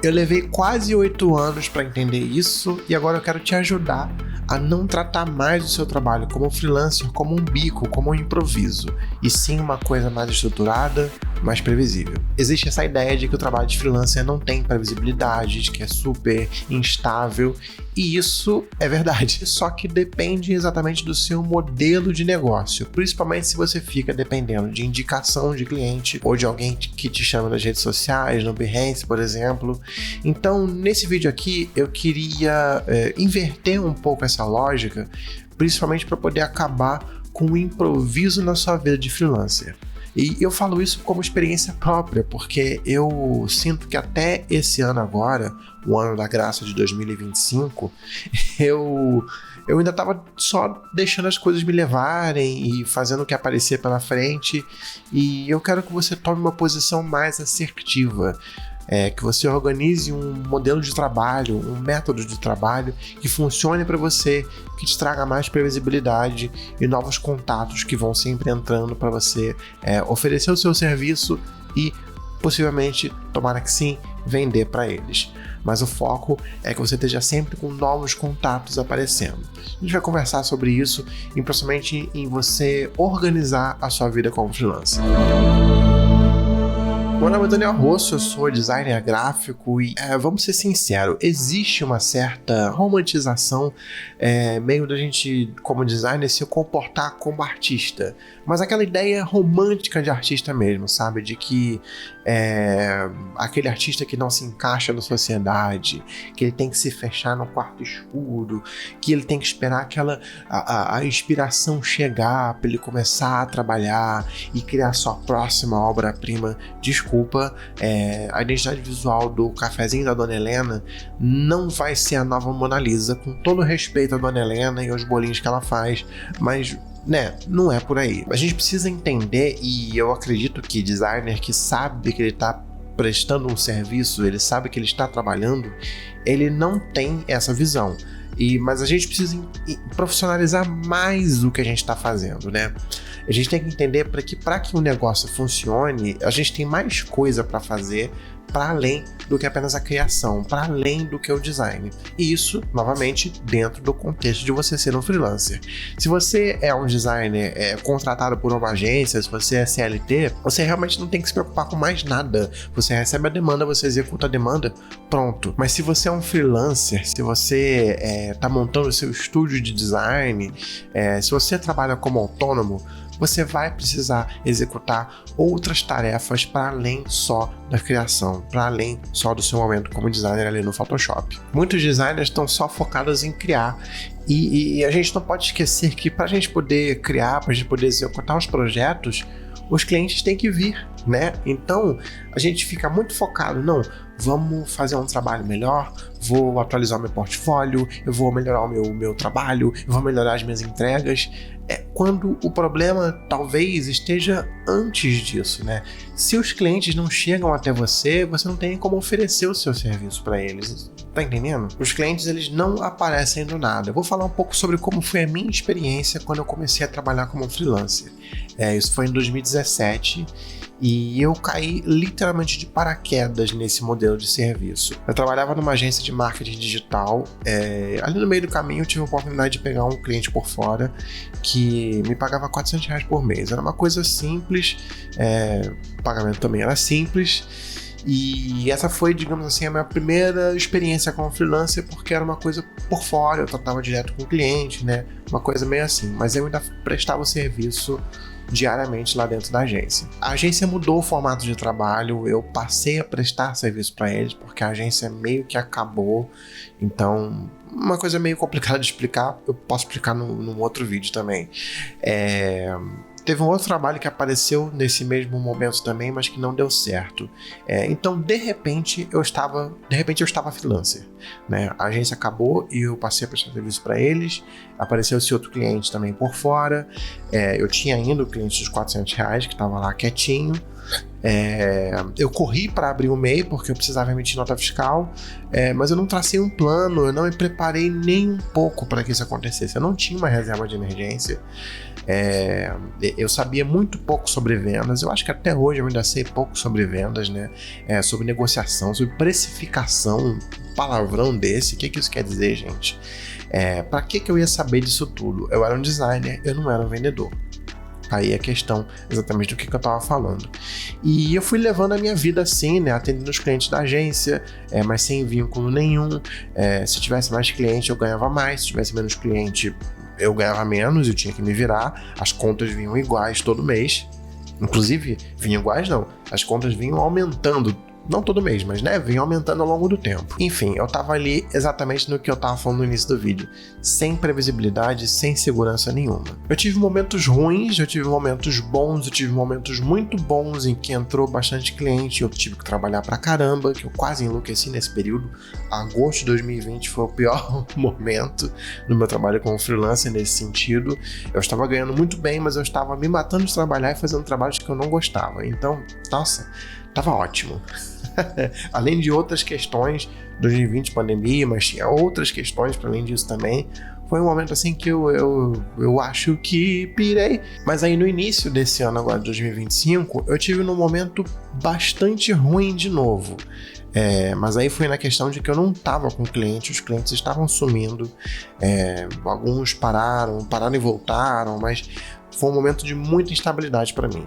Eu levei quase 8 anos para entender isso e agora eu quero te ajudar a não tratar mais o seu trabalho como freelancer, como um bico, como um improviso, e sim uma coisa mais estruturada, mais previsível. Existe essa ideia de que o trabalho de freelancer não tem previsibilidade, de que é super instável, e isso é verdade, só que depende exatamente do seu modelo de negócio, principalmente se você fica dependendo de indicação de cliente ou de alguém que te chama nas redes sociais, no Behance, por exemplo. Então, nesse vídeo aqui, eu queria inverter um pouco essa lógica, principalmente para poder acabar com o improviso na sua vida de freelancer. E eu falo isso como experiência própria, porque eu sinto que até esse ano agora, o ano da graça de 2025, eu ainda estava só deixando as coisas me levarem e fazendo o que aparecer pela frente, e eu quero que você tome uma posição mais assertiva. Que você organize um modelo de trabalho, um método de trabalho que funcione para você, que te traga mais previsibilidade e novos contatos que vão sempre entrando para você oferecer o seu serviço e possivelmente, tomara que sim, vender para eles. Mas o foco é que você esteja sempre com novos contatos aparecendo. A gente vai conversar sobre isso e principalmente em você organizar a sua vida como freelancer. Meu nome é Daniel Rosso, eu sou designer gráfico e vamos ser sinceros, existe uma certa romantização meio da gente, como designer, se comportar como artista, mas aquela ideia romântica de artista mesmo, sabe? De que aquele artista que não se encaixa na sociedade, que ele tem que se fechar no quarto escuro, que ele tem que esperar a inspiração chegar para ele começar a trabalhar e criar sua próxima obra-prima. Desculpa, a identidade visual do cafezinho da Dona Helena não vai ser a nova Mona Lisa, com todo respeito à Dona Helena e aos bolinhos que ela faz, mas não é por aí. A gente precisa entender, e eu acredito que designer que sabe que ele está prestando um serviço, ele sabe que ele está trabalhando, ele não tem essa visão. Mas a gente precisa profissionalizar mais o que a gente está fazendo, né? A gente tem que entender para que um negócio funcione, a gente tem mais coisa para fazer para além do que apenas a criação, para além do que o design. E isso, novamente, dentro do contexto de você ser um freelancer. Se você é um designer contratado por uma agência, se você é CLT, você realmente não tem que se preocupar com mais nada. Você recebe a demanda, você executa a demanda, pronto. Mas se você é um freelancer, se você está montando o seu estúdio de design, se você trabalha como autônomo, você vai precisar executar outras tarefas para além só da criação, para além só do seu momento como designer ali no Photoshop. Muitos designers estão só focados em criar e a gente não pode esquecer que para a gente poder criar, para a gente poder executar os projetos, os clientes têm que vir, né? Então a gente fica muito focado, vamos fazer um trabalho melhor, vou atualizar o meu portfólio, eu vou melhorar o meu trabalho, eu vou melhorar as minhas entregas. Quando o problema talvez esteja antes disso, né? Se os clientes não chegam até você, você não tem como oferecer o seu serviço para eles, tá entendendo? Os clientes, eles não aparecem do nada. Eu vou falar um pouco sobre como foi a minha experiência quando eu comecei a trabalhar como freelancer. Isso foi em 2017 e eu caí literalmente de paraquedas nesse modelo de serviço. Eu trabalhava numa agência de marketing digital, ali no meio do caminho eu tive a oportunidade de pegar um cliente por fora que me pagava R$400 por mês. Era uma coisa simples, o pagamento também era simples, e essa foi, digamos assim, a minha primeira experiência como freelancer, porque era uma coisa por fora, eu tratava direto com o cliente, né? Uma coisa meio assim, mas eu ainda prestava o serviço diariamente lá dentro da agência. A agência mudou o formato de trabalho, eu passei a prestar serviço para eles, porque a agência meio que acabou, então uma coisa meio complicada de explicar, eu posso explicar num outro vídeo também. Teve um outro trabalho que apareceu nesse mesmo momento também, mas que não deu certo. Então, de repente, eu estava freelancer, né? A agência acabou e eu passei a prestar serviço para eles. Apareceu esse outro cliente também por fora. Eu tinha ainda o cliente dos R$400 que estava lá quietinho, Eu corri para abrir o MEI porque eu precisava emitir nota fiscal, mas eu não tracei um plano, eu não me preparei nem um pouco para que isso acontecesse. Eu não tinha uma reserva de emergência. Eu sabia muito pouco sobre vendas. Eu acho que até hoje eu ainda sei pouco sobre vendas, né? Sobre negociação, sobre precificação, um palavrão desse. O que isso quer dizer, gente? Para que eu ia saber disso tudo? Eu era um designer, eu não era um vendedor. Aí a questão exatamente do que eu tava falando. E eu fui levando a minha vida assim, né? Atendendo os clientes da agência, mas sem vínculo nenhum. Se tivesse mais cliente, eu ganhava mais. Se tivesse menos cliente, eu ganhava menos, eu tinha que me virar. As contas vinham iguais todo mês. Inclusive, vinham iguais não. As contas vinham aumentando. Não todo mês, mas vinha aumentando ao longo do tempo. Enfim, eu tava ali exatamente no que eu tava falando no início do vídeo. Sem previsibilidade, sem segurança nenhuma. Eu tive momentos ruins, eu tive momentos bons, eu tive momentos muito bons em que entrou bastante cliente, eu tive que trabalhar pra caramba, que eu quase enlouqueci nesse período. Agosto de 2020 foi o pior momento do meu trabalho como freelancer nesse sentido. Eu estava ganhando muito bem, mas eu estava me matando de trabalhar e fazendo trabalhos que eu não gostava. Então, nossa, tava ótimo. Além de outras questões, 2020 pandemia, mas tinha outras questões para além disso também. Foi um momento assim que eu acho que pirei. Mas aí no início desse ano agora, 2025, eu tive num momento bastante ruim de novo. Mas aí foi na questão de que eu não estava com cliente, os clientes estavam sumindo. Alguns pararam e voltaram, mas foi um momento de muita instabilidade para mim.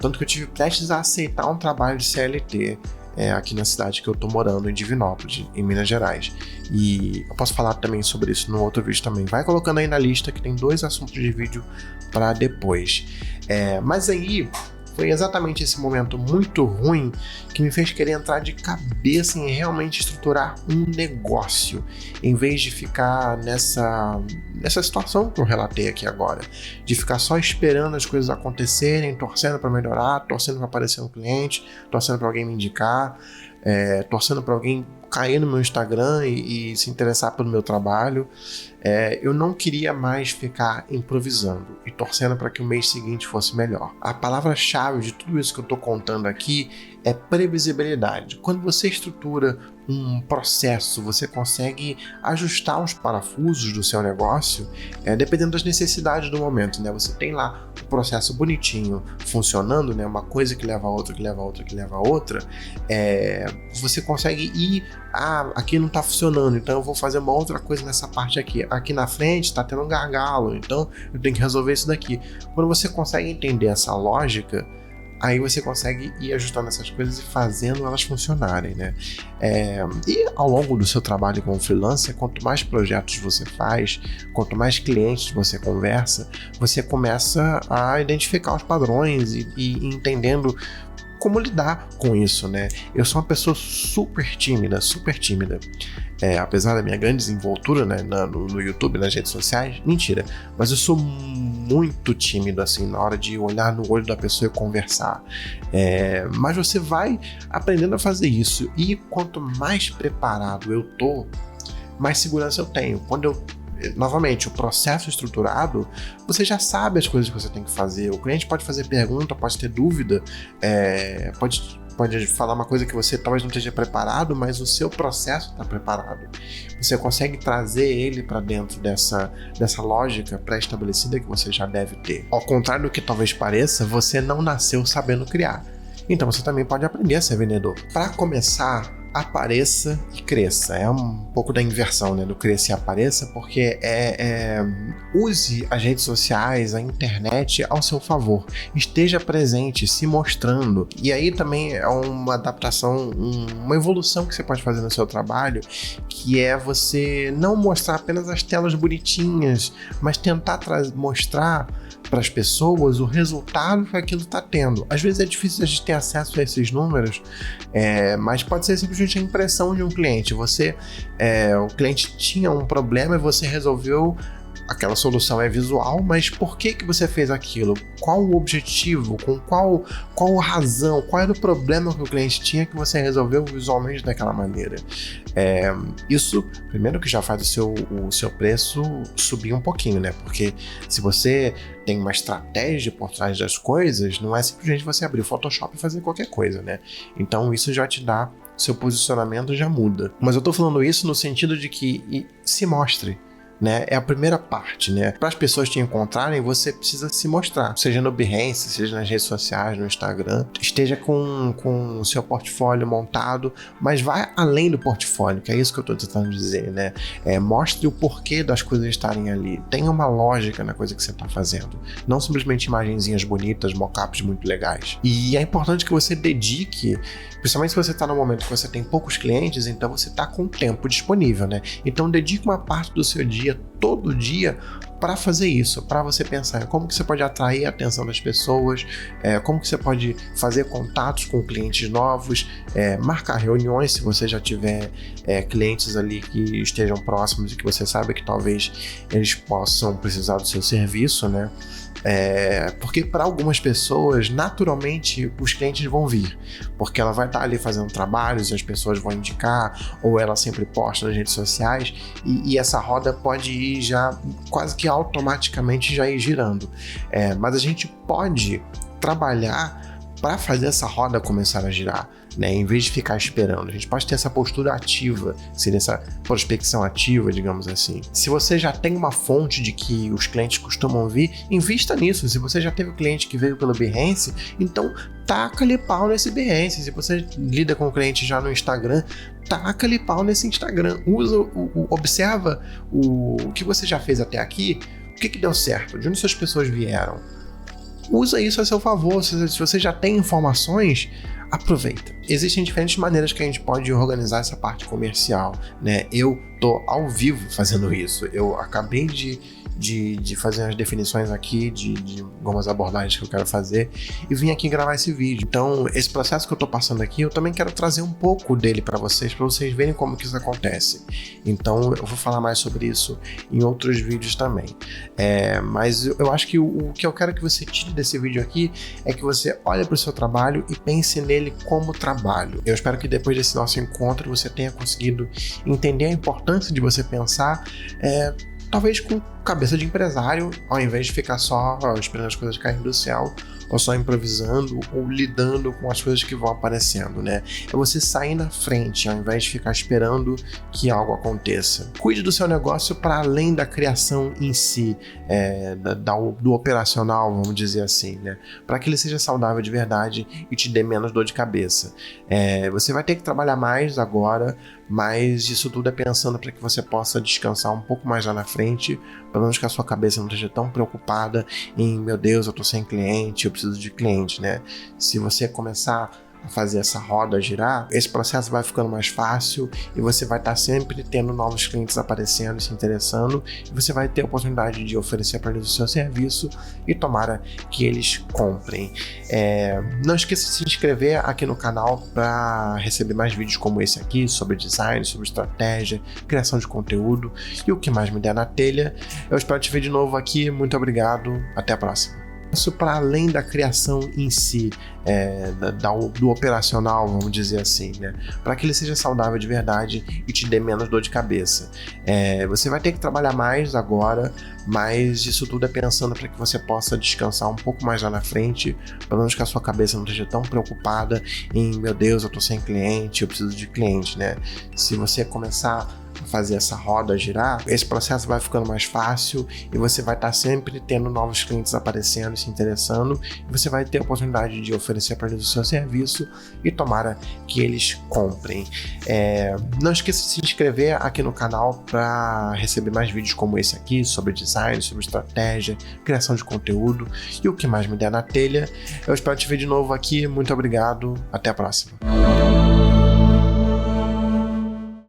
Tanto que eu tive prestes a aceitar um trabalho de CLT aqui na cidade que eu tô morando, em Divinópolis, em Minas Gerais. E eu posso falar também sobre isso no outro vídeo também. Vai colocando aí na lista que tem 2 assuntos de vídeo para depois. Mas aí foi exatamente esse momento muito ruim que me fez querer entrar de cabeça em realmente estruturar um negócio, em vez de ficar nessa situação que eu relatei aqui agora, de ficar só esperando as coisas acontecerem, torcendo para melhorar, torcendo para aparecer um cliente, torcendo para alguém me indicar, torcendo para alguém cair no meu Instagram e se interessar pelo meu trabalho. Eu não queria mais ficar improvisando e torcendo para que o mês seguinte fosse melhor. A palavra-chave de tudo isso que eu estou contando aqui é previsibilidade. Quando você estrutura um processo, você consegue ajustar os parafusos do seu negócio, dependendo das necessidades do momento, né? Você tem lá o processo bonitinho funcionando, né? Uma coisa que leva a outra, que leva a outra, que leva a outra. Você consegue ir, aqui não está funcionando, então eu vou fazer uma outra coisa nessa parte aqui. Aqui na frente está tendo um gargalo, então eu tenho que resolver isso daqui. Quando você consegue entender essa lógica, aí você consegue ir ajustando essas coisas e fazendo elas funcionarem, né? E ao longo do seu trabalho como freelancer, quanto mais projetos você faz, quanto mais clientes você conversa, você começa a identificar os padrões e entendendo como lidar com isso, né? Eu sou uma pessoa super tímida. Apesar da minha grande desenvoltura, né, no YouTube, nas redes sociais, mentira, mas eu sou muito tímido, assim, na hora de olhar no olho da pessoa e conversar. Mas você vai aprendendo a fazer isso, e quanto mais preparado eu tô, mais segurança eu tenho. Novamente, o processo estruturado, você já sabe as coisas que você tem que fazer. O cliente pode fazer pergunta, pode ter dúvida, pode falar uma coisa que você talvez não esteja preparado, mas o seu processo está preparado. Você consegue trazer ele para dentro dessa lógica pré-estabelecida que você já deve ter. Ao contrário do que talvez pareça, você não nasceu sabendo criar. Então você também pode aprender a ser vendedor. Para começar, apareça e cresça. É um pouco da inversão, né, do cresça e apareça, porque use as redes sociais, a internet ao seu favor. Esteja presente, se mostrando. E aí também é uma adaptação, uma evolução que você pode fazer no seu trabalho, que é você não mostrar apenas as telas bonitinhas, mas tentar mostrar para as pessoas o resultado que aquilo está tendo. Às vezes é difícil a gente ter acesso a esses números, mas pode ser simplesmente a impressão de um cliente. O cliente tinha um problema e você resolveu aquela solução é visual, mas por que você fez aquilo? Qual o objetivo? Com qual razão? Qual era o problema que o cliente tinha que você resolveu visualmente daquela maneira? Isso, primeiro, que já faz o seu preço subir um pouquinho, né? Porque se você tem uma estratégia por trás das coisas, não é simplesmente você abrir o Photoshop e fazer qualquer coisa, né? Então isso já te dá, seu posicionamento já muda. Mas eu tô falando isso no sentido de que se mostre, né? É a primeira parte, né? Para as pessoas te encontrarem, você precisa se mostrar, seja no Behance, seja nas redes sociais, no Instagram, esteja com o seu portfólio montado, mas vai além do portfólio, que é isso que eu estou tentando dizer, né? Mostre o porquê das coisas estarem ali, tenha uma lógica na coisa que você está fazendo, não simplesmente imagenzinhas bonitas, mockups muito legais. E é importante que você dedique, principalmente se você está no momento que você tem poucos clientes, então você está com tempo disponível, né? Então dedique uma parte do seu dia, todo dia, para fazer isso, para você pensar como que você pode atrair a atenção das pessoas, como que você pode fazer contatos com clientes novos, marcar reuniões se você já tiver clientes ali que estejam próximos e que você sabe que talvez eles possam precisar do seu serviço, né? Porque para algumas pessoas, naturalmente, os clientes vão vir, porque ela vai estar ali fazendo trabalhos e as pessoas vão indicar, ou ela sempre posta nas redes sociais, e essa roda pode ir já quase que automaticamente já ir girando. Mas a gente pode trabalhar para fazer essa roda começar a girar, né? Em vez de ficar esperando, a gente pode ter essa postura ativa, seria essa prospecção ativa, digamos assim. Se você já tem uma fonte de que os clientes costumam vir, invista nisso. Se você já teve um cliente que veio pelo Behance, então taca-lhe pau nesse Behance. Se você lida com o cliente já no Instagram, taca-lhe pau nesse Instagram. Observa o que você já fez até aqui, o que deu certo, de onde essas pessoas vieram. Usa isso a seu favor. Se você já tem informações, aproveita. Existem diferentes maneiras que a gente pode organizar essa parte comercial, né? Eu tô ao vivo fazendo isso. Eu acabei de fazer as definições aqui de algumas abordagens que eu quero fazer e vim aqui gravar esse vídeo. Então, esse processo que eu tô passando aqui, eu também quero trazer um pouco dele para vocês verem como que isso acontece. Então, eu vou falar mais sobre isso em outros vídeos também. Mas eu acho que o que eu quero que você tire desse vídeo aqui é que você olhe para o seu trabalho e pense nele como trabalho. Eu espero que depois desse nosso encontro você tenha conseguido entender a importância de você pensar talvez com cabeça de empresário, ao invés de ficar só esperando as coisas caírem do céu, ou só improvisando, ou lidando com as coisas que vão aparecendo, né? É você sair na frente, ao invés de ficar esperando que algo aconteça. Cuide do seu negócio para além da criação em si, do operacional, vamos dizer assim, né? Para que ele seja saudável de verdade e te dê menos dor de cabeça. Você vai ter que trabalhar mais agora, mas isso tudo é pensando para que você possa descansar um pouco mais lá na frente, pelo menos que a sua cabeça não esteja tão preocupada em, meu Deus, eu tô sem cliente, eu preciso de cliente, né? Se você começar a fazer essa roda girar, esse processo vai ficando mais fácil e você vai estar sempre tendo novos clientes aparecendo e se interessando, e você vai ter a oportunidade de oferecer para eles o seu serviço e tomara que eles comprem. Não esqueça de se inscrever aqui no canal para receber mais vídeos como esse aqui, sobre design, sobre estratégia, criação de conteúdo e o que mais me der na telha. Eu espero te ver de novo aqui, muito obrigado, até a próxima. Isso para além da criação em si, do operacional, vamos dizer assim, né? Para que ele seja saudável de verdade e te dê menos dor de cabeça. Você vai ter que trabalhar mais agora, mas isso tudo é pensando para que você possa descansar um pouco mais lá na frente, pelo menos que a sua cabeça não esteja tão preocupada em, meu Deus, eu tô sem cliente, eu preciso de cliente, né? Se você começar a fazer essa roda girar, esse processo vai ficando mais fácil e você vai estar sempre tendo novos clientes aparecendo e se interessando, e você vai ter a oportunidade de oferecer para eles o seu serviço e tomara que eles comprem. Não esqueça de se inscrever aqui no canal para receber mais vídeos como esse aqui, sobre design, sobre estratégia, criação de conteúdo e o que mais me der na telha. Eu espero te ver de novo aqui, muito obrigado, até a próxima.